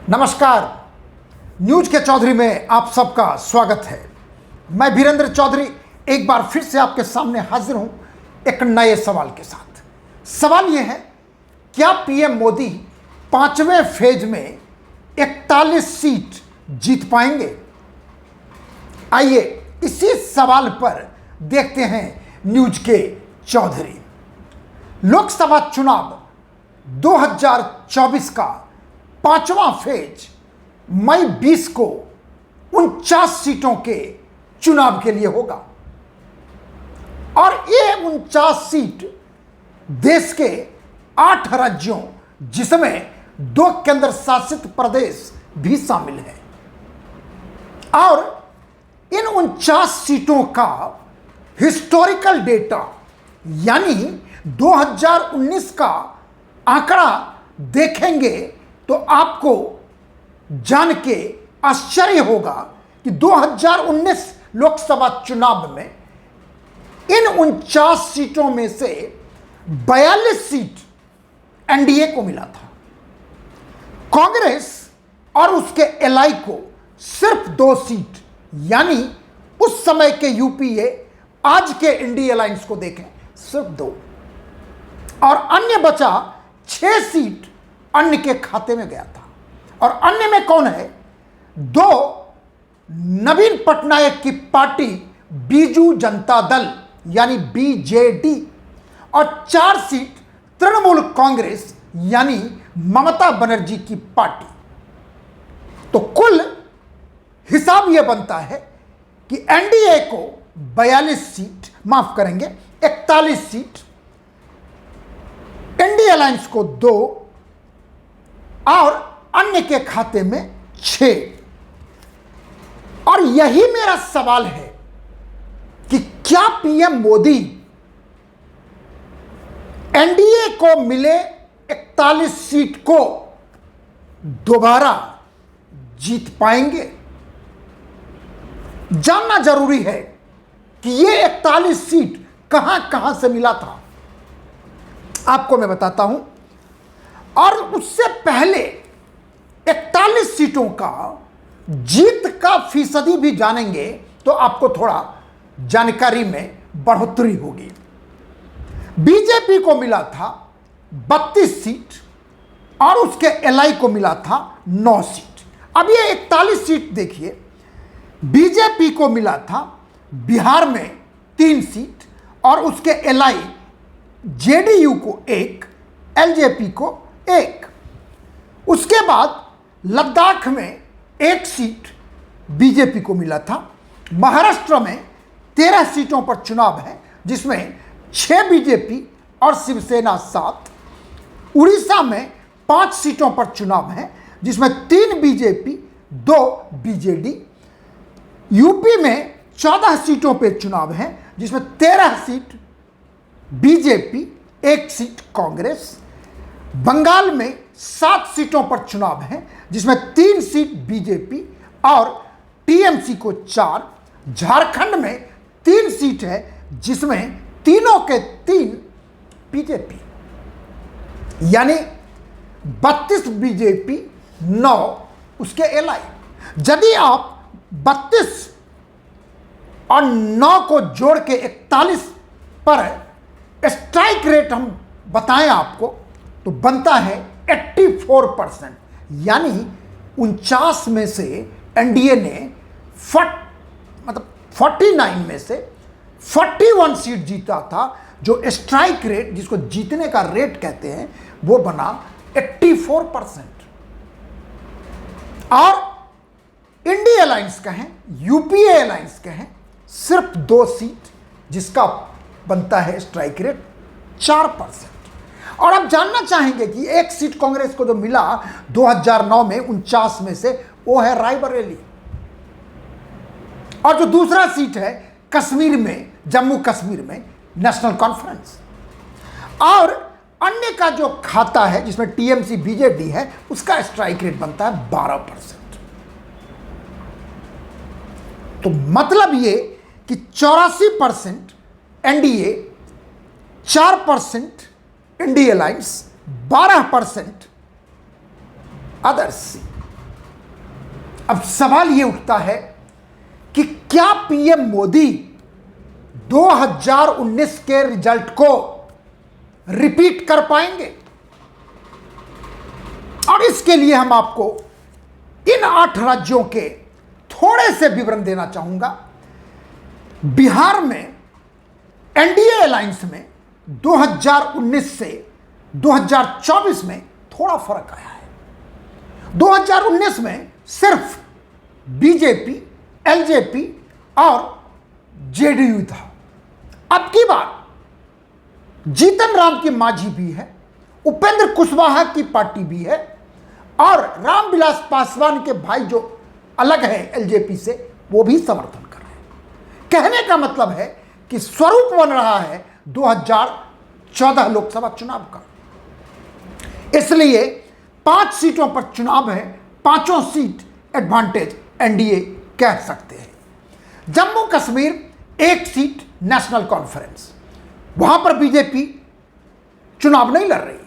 नमस्कार। न्यूज के चौधरी में आप सबका स्वागत है। मैं वीरेंद्र चौधरी एक बार फिर से आपके सामने हाजिर हूं एक नए सवाल के साथ। सवाल यह है, क्या पीएम मोदी 5वें फेज में 41 सीट जीत पाएंगे? आइए इसी सवाल पर देखते हैं न्यूज के चौधरी। लोकसभा चुनाव 2024 का 5वां फेज मई 20 को 49 सीटों के चुनाव के लिए होगा और ये 49 सीट देश के 8 राज्यों जिसमें 2 केंद्र शासित प्रदेश भी शामिल हैं और इन 49 सीटों का हिस्टोरिकल डेटा यानी 2019 का आंकड़ा देखेंगे तो आपको जान के आश्चर्य होगा कि 2019 लोकसभा चुनाव में इन 49 सीटों में से 42 सीट एनडीए को मिला था। कांग्रेस और उसके एलआई को सिर्फ 2 सीट यानी उस समय के यूपीए आज के इंडिया अलायंस को देखें सिर्फ 2 और अन्य बचा 6 सीट अन्य के खाते में गया था। और अन्य में कौन है? 2 नवीन पटनायक की पार्टी बीजू जनता दल यानी बीजेडी और 4 सीट तृणमूल कांग्रेस यानी ममता बनर्जी की पार्टी। तो कुल हिसाब यह बनता है कि एनडीए को 42 सीट, माफ करेंगे 41 सीट, इंडिया अलायंस को 2 और अन्य के खाते में 6। और यही मेरा सवाल है कि क्या पीएम मोदी एनडीए को मिले 41 सीट को दोबारा जीत पाएंगे? जानना जरूरी है कि ये 41 सीट कहां कहां से मिला था, आपको मैं बताता हूं। और उससे पहले 41 सीटों का जीत का फीसदी भी जानेंगे तो आपको थोड़ा जानकारी में बढ़ोतरी होगी। बीजेपी को मिला था 32 सीट और उसके एलआई को मिला था 9 सीट। अब ये 41 सीट देखिए, बीजेपी को मिला था बिहार में 3 सीट और उसके एलआई जेडीयू को 1, एलजेपी को 1। उसके बाद लद्दाख में 1 सीट बीजेपी को मिला था। महाराष्ट्र में 13 सीटों पर चुनाव है जिसमें 6 बीजेपी और शिवसेना 7। उड़ीसा में 5 सीटों पर चुनाव है जिसमें 3 बीजेपी 2 बीजेडी। यूपी में 14 सीटों पर चुनाव है जिसमें 13 seat BJP, 1 seat Congress. Bengal में 7 सीटों पर चुनाव है जिसमें 3 सीट बीजेपी और टीएमसी को 4। झारखंड में 3 सीट है जिसमें तीनों के 3 बीजेपी यानी 32 बीजेपी, 9 उसके एलआई। यदि आप 32 और 9 को जोड़ के 41 पर स्ट्राइक रेट हम बताएं आपको तो बनता है 84%। यानी 49 में से एनडीए ने 49 में से 41 सीट जीता था, जो स्ट्राइक रेट जिसको जीतने का रेट कहते हैं वो बना 84%। और इंडिया अलायंस कहें, यूपीए अलायंस कहें, सिर्फ 2 सीट जिसका बनता है स्ट्राइक रेट 4%। और आप जानना चाहेंगे कि 1 सीट कांग्रेस को जो मिला 2009 में 49 में से, वो है रायबरेली। और जो दूसरा सीट है कश्मीर में, जम्मू कश्मीर में नेशनल कॉन्फ्रेंस। और अन्य का जो खाता है जिसमें टीएमसी बीजेडी है उसका स्ट्राइक रेट बनता है 12%। तो मतलब ये कि 84% एनडीए, 4% इंडिया अलायंस, 12% अदर्स। अब सवाल यह उठता है कि क्या पीएम मोदी 2019 के रिजल्ट को रिपीट कर पाएंगे? और इसके लिए हम आपको इन 8 राज्यों के थोड़े से विवरण देना चाहूंगा। बिहार में एनडीए अलायंस में 2019 से 2024 में थोड़ा फर्क आया है। 2019 में सिर्फ बीजेपी, एलजेपी और जेडीयू था। अब की बार जीतन राम की मांझी भी है, उपेंद्र कुशवाहा की पार्टी भी है और रामविलास पासवान के भाई जो अलग है एलजेपी से, वो भी समर्थन कर रहे हैं। कहने का मतलब है कि स्वरूप बन रहा है 2014 लोकसभा चुनाव का। इसलिए 5 सीटों पर चुनाव है, 5 सीट एडवांटेज एनडीए कह सकते हैं। Jammu Kashmir 1 seat national conference, वहां पर बीजेपी चुनाव नहीं लड़ रही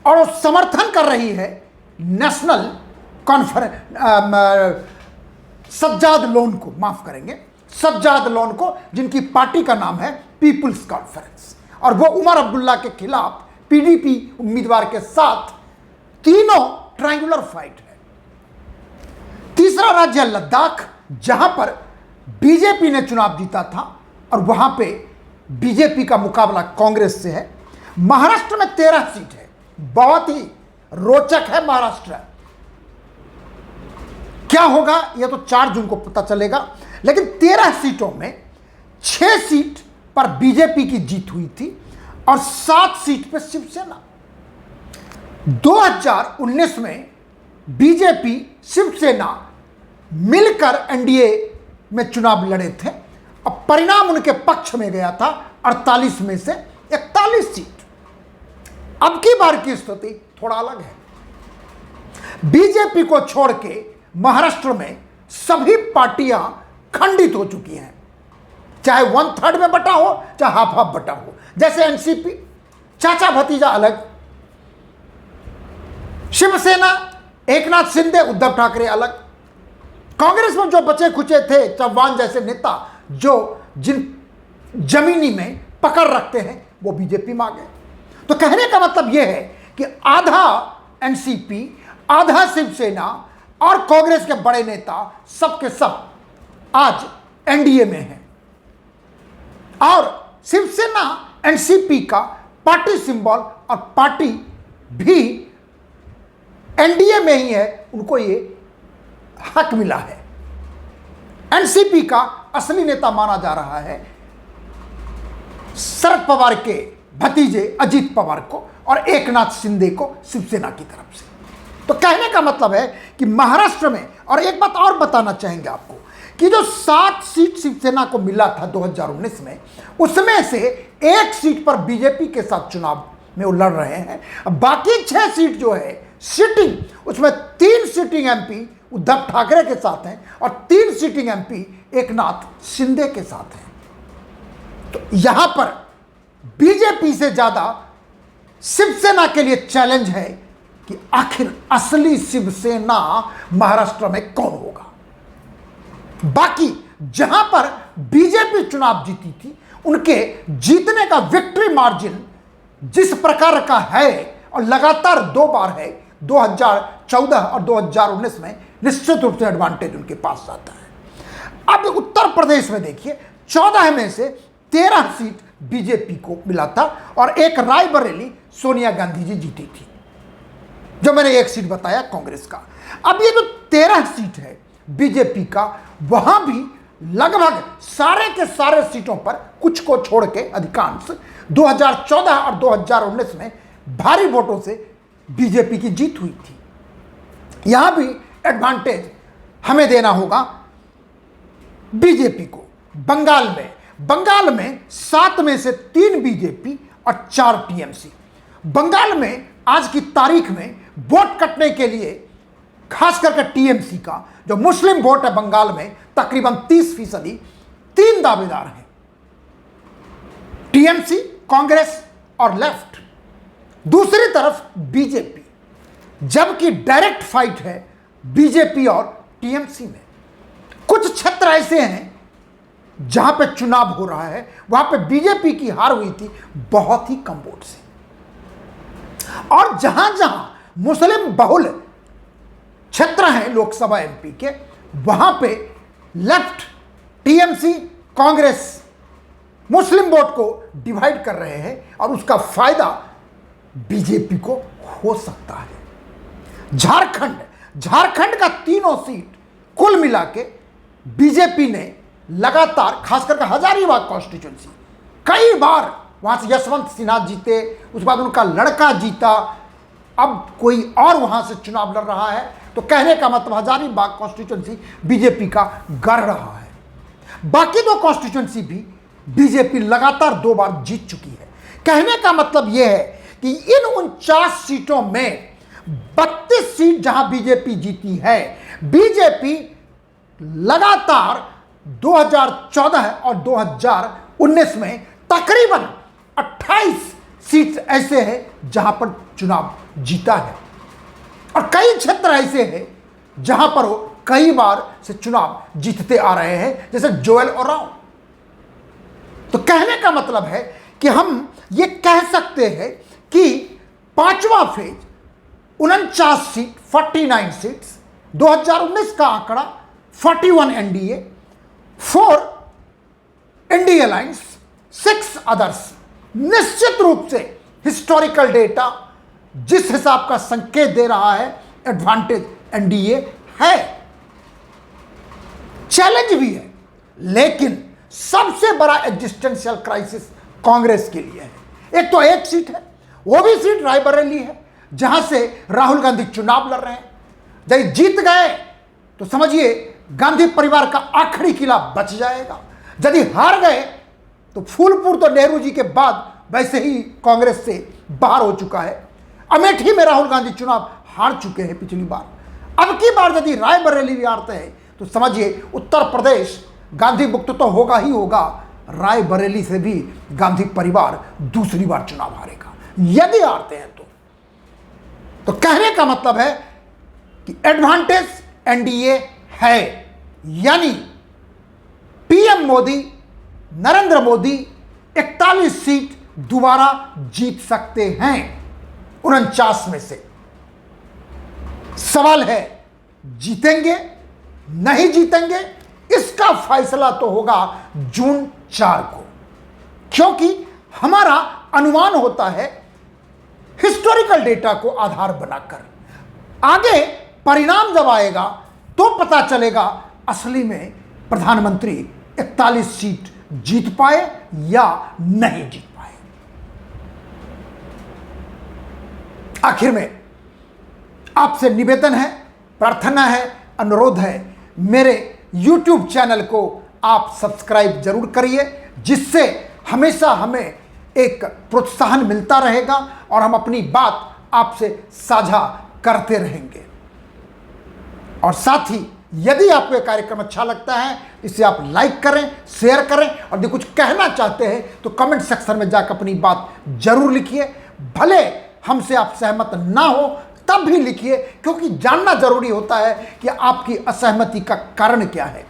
और वो समर्थन कर रही है नेशनल कॉन्फ्रेंस सज्जाद लोन को, माफ करेंगे, सज्जाद लोन को, जिनकी पार्टी का नाम है पीपुल्स कॉन्फ्रेंस, और वो उमर अब्दुल्ला के खिलाफ पीडीपी उम्मीदवार के साथ तीनों ट्रायंगुलर फाइट है। तीसरा राज्य है लद्दाख, जहां पर बीजेपी ने चुनाव जीता था और वहां पे बीजेपी का मुकाबला कांग्रेस से है। महाराष्ट्र में 13 सीट है, बहुत ही रोचक है महाराष्ट्र। क्या होगा यह तो 4 जून को पता चलेगा, लेकिन 13 सीटों में 6 सीट पर बीजेपी की जीत हुई थी और 7 सीट पर शिवसेना। 2019 में बीजेपी शिवसेना मिलकर एनडीए में चुनाव लड़े थे और परिणाम उनके पक्ष में गया था, 48 में से 41 सीट। अब की बार की स्थिति थोड़ा अलग है। बीजेपी को छोड़ के महाराष्ट्र में सभी पार्टियां खंडित हो चुकी हैं, चाहे 1/3 में बटा हो, चाहे हाफ बटा हो। जैसे एनसीपी, चाचा भतीजा अलग, शिवसेना एकनाथ शिंदे उद्धव ठाकरे अलग, कांग्रेस में जो बचे खुचे थे चौहान जैसे नेता जो जिन जमीनी में पकड़ रखते हैं, वो बीजेपी में आ गए। तो कहने का मतलब यह है कि आधा एनसीपी, आधा शिवसेना और कांग्रेस के बड़े नेता सब के सब आज एनडीए में हैं और शिवसेना एनसीपी का पार्टी सिंबल और पार्टी भी एनडीए में ही है, उनको ये हक मिला है। एनसीपी का असली नेता माना जा रहा है शरद पवार के भतीजे अजीत पवार को और एकनाथ शिंदे को शिवसेना की तरफ से। तो कहने का मतलब है कि महाराष्ट्र में, और एक बात और बताना चाहेंगे आपको, कि जो 7 सीट शिवसेना को मिला था 2019 में, उसमें से 1 सीट पर बीजेपी के साथ चुनाव में वो लड़ रहे हैं। बाकी 6 सीट जो है सिटिंग, उसमें 3 सिटिंग एमपी उद्धव ठाकरे के साथ हैं और 3 सिटिंग एमपी एकनाथ शिंदे के साथ हैं। तो यहां पर बीजेपी से ज्यादा शिवसेना के लिए चैलेंज है कि आखिर असली शिवसेना महाराष्ट्र में कौन होगा। बाकी जहां पर बीजेपी चुनाव जीती थी, उनके जीतने का विक्ट्री मार्जिन जिस प्रकार का है और लगातार 2 बार है, 2014 और 2019 में, निश्चित रूप से एडवांटेज उनके पास जाता है। अब उत्तर प्रदेश में देखिए, 14 में से 13 सीट बीजेपी को मिला था और एक रायबरेली सोनिया गांधी जी जीती थी, जो मैंने 1 सीट बताया कांग्रेस का। अब ये जो 13 सीट है बीजेपी का, वहां भी लगभग सारे के सारे सीटों पर, कुछ को छोड़ के अधिकांश, 2014 और 2019 में भारी वोटों से बीजेपी की जीत हुई थी। यहां भी एडवांटेज हमें देना होगा बीजेपी को। बंगाल में 7 में से 3 बीजेपी और 4 टीएमसी। बंगाल में आज की तारीख में वोट कटने के लिए खास करके टीएमसी का जो मुस्लिम वोट है बंगाल में, तकरीबन 30% 3 दावेदार हैं, टीएमसी, कांग्रेस और लेफ्ट। दूसरी तरफ बीजेपी, जबकि डायरेक्ट फाइट है बीजेपी और टीएमसी में कुछ क्षेत्र ऐसे हैं जहां पे चुनाव हो रहा है, वहां पे बीजेपी की हार हुई थी बहुत ही कम वोट से। और जहां जहां मुस्लिम बहुल क्षेत्र हैं लोकसभा एमपी के, वहां पे लेफ्ट, टीएमसी, कांग्रेस मुस्लिम वोट को डिवाइड कर रहे हैं और उसका फायदा बीजेपी को हो सकता है। झारखंड का तीनों सीट कुल मिला के बीजेपी ने लगातार, खासकर के हजारीबाग कॉन्स्टिट्यूंसी, कई बार वहां से यशवंत सिन्हा जीते, उसके बाद उनका लड़का जीता, अब कोई और वहां से चुनाव लड़ रहा है, तो कहने का मतलब हजारीबाग कॉन्स्टिट्यूंसी बीजेपी का गढ़ रहा है। बाकी दो कॉन्स्टिट्यूंसी भी बीजेपी लगातार 2 बार जीत चुकी है। कहने का मतलब यह है कि इन 49 सीटों में 32 सीट जहां बीजेपी जीती है, बीजेपी लगातार 2014 और 2019 में तकरीबन 28 सीट ऐसे हैं जहां पर चुनाव जीता है, और कई क्षेत्र ऐसे हैं जहां पर वो कई बार से चुनाव जीतते आ रहे हैं, जैसे जोएल ओरांव। तो कहने का मतलब है कि हम ये कह सकते हैं कि पांचवा फेज 49 सीट, 49 सीट्स, 2019 का आंकड़ा 41 एनडीए, 4 इंडिया अलायंस, 6 अदर्स। निश्चित रूप से हिस्टोरिकल डेटा जिस हिसाब का संकेत दे रहा है, एडवांटेज एनडीए है, चैलेंज भी है, लेकिन सबसे बड़ा एग्जिस्टेंशियल क्राइसिस कांग्रेस के लिए है। एक तो एक सीट है, वो भी सीट रायबरेली है, जहां से राहुल गांधी चुनाव लड़ रहे हैं। यदि जीत गए तो समझिए गांधी परिवार का आखिरी किला बच जाएगा। यदि हार गए तो फूलपुर तो नेहरू जी के बाद वैसे ही कांग्रेस से बाहर हो चुका है। अमेठी में राहुल गांधी चुनाव हार चुके हैं पिछली बार। अब की बार यदि रायबरेली भी हारते हैं तो समझिए उत्तर प्रदेश गांधी मुक्त तो होगा ही होगा, रायबरेली से भी गांधी परिवार दूसरी बार चुनाव हारेगा यदि हारते हैं तो कहने का मतलब है कि एडवांटेज एनडीए है, यानी पीएम मोदी, नरेंद्र मोदी 41 सीट दोबारा जीत सकते हैं 49 में से। सवाल है जीतेंगे नहीं जीतेंगे, इसका फैसला तो होगा जून 4 को, क्योंकि हमारा अनुमान होता है हिस्टोरिकल डेटा को आधार बनाकर। आगे परिणाम जब आएगा तो पता चलेगा असली में प्रधानमंत्री 41 सीट जीत पाए या नहीं जीत पाए। आखिर में आपसे निवेदन है, प्रार्थना है, अनुरोध है, मेरे YouTube चैनल को आप सब्सक्राइब जरूर करिए, जिससे हमेशा हमें एक प्रोत्साहन मिलता रहेगा और हम अपनी बात आपसे साझा करते रहेंगे। और साथ ही यदि आपको यह कार्यक्रम अच्छा लगता है, इसे आप लाइक करें, शेयर करें, और यदि कुछ कहना चाहते हैं तो कमेंट सेक्शन में जाकर अपनी बात जरूर लिखिए। भले हमसे आप सहमत ना हो तब भी लिखिए, क्योंकि जानना जरूरी होता है कि आपकी असहमति का कारण क्या है।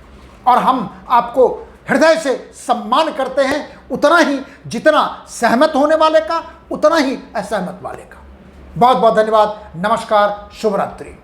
और हम आपको हृदय से सम्मान करते हैं, उतना ही जितना सहमत होने वाले का, उतना ही असहमत वाले का। बहुत बहुत धन्यवाद। नमस्कार, शुभ रात्रि।